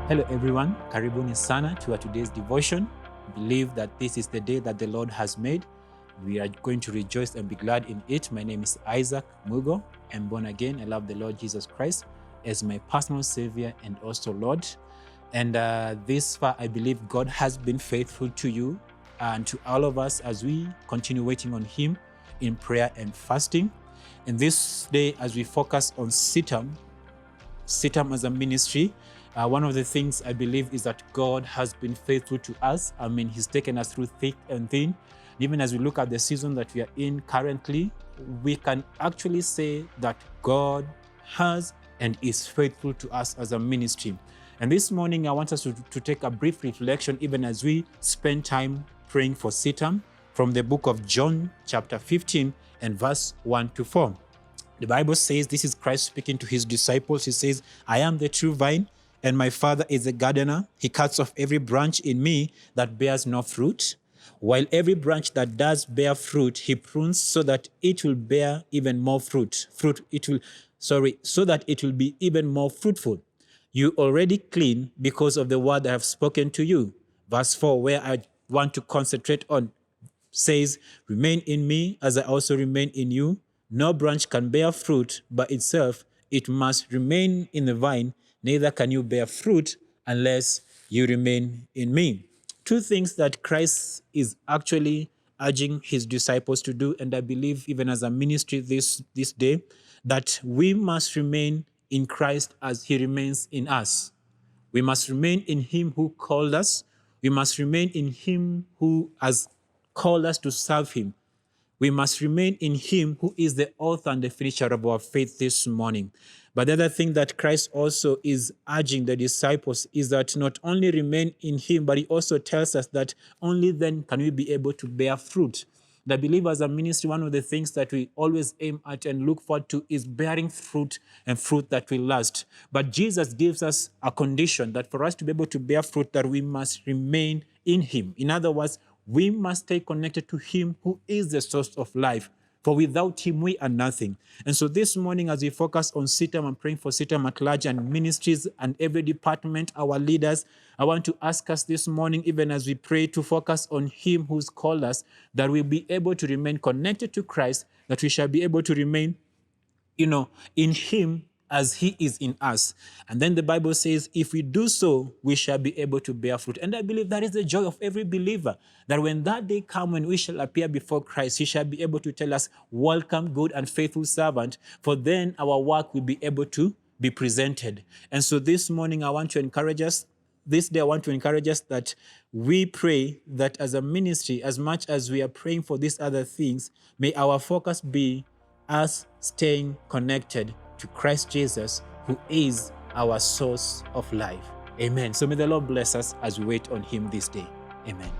Hello everyone, karibuni sana to our today's devotion. Believe that this is the day that the Lord has made. We are going to rejoice and be glad in it. My name is Isaac Mugo. I'm born again. I love the Lord Jesus Christ as my personal Savior and also Lord. And this far, I believe God has been faithful to you and to all of us as we continue waiting on Him in prayer and fasting. And this day, as we focus on CITAM as a ministry, one of the things I believe is that God has been faithful to us. I mean, He's taken us through thick and thin. Even as we look at the season that we are in currently, we can actually say that God has and is faithful to us as a ministry. And this morning, I want us to take a brief reflection, even as we spend time praying for CITAM, from the book of John, chapter 15, and verse 1 to 4. The Bible says, this is Christ speaking to His disciples. He says, I am the true vine, and my Father is the gardener. He cuts off every branch in me that bears no fruit, while every branch that does bear fruit, He prunes so that it will bear even more fruit. So that it will be even more fruitful. You already clean because of the word I have spoken to you. Verse 4, where I want to concentrate on, says, remain in me as I also remain in you. No branch can bear fruit by itself. It must remain in the vine. Neither can you bear fruit unless you remain in me. Two things that Christ is actually urging His disciples to do, and I believe even as a ministry this day, that we must remain in Christ as He remains in us. We must remain in Him who called us. We must remain in Him who has called us to serve Him. We must remain in Him who is the author and the finisher of our faith this morning. But the other thing that Christ also is urging the disciples is that not only remain in Him, but He also tells us that only then can we be able to bear fruit. The believers as a ministry, one of the things that we always aim at and look forward to is bearing fruit, and fruit that will last. But Jesus gives us a condition that for us to be able to bear fruit, that we must remain in Him. In other words, we must stay connected to Him who is the source of life. For without Him, we are nothing. And so this morning, as we focus on CITAM and praying for CITAM at large and ministries and every department, our leaders, I want to ask us this morning, even as we pray, to focus on Him who's called us, that we'll be able to remain connected to Christ, that we shall be able to remain, in Him as He is in us. And then the Bible says, if we do so, we shall be able to bear fruit. And I believe that is the joy of every believer, that when that day comes, when we shall appear before Christ, He shall be able to tell us, welcome, good and faithful servant, for then our work will be able to be presented. And so this morning, I want to encourage us, this day I want to encourage us that we pray that as a ministry, as much as we are praying for these other things, may our focus be us staying connected to Christ Jesus, who is our source of life. Amen. So may the Lord bless us as we wait on Him this day. Amen.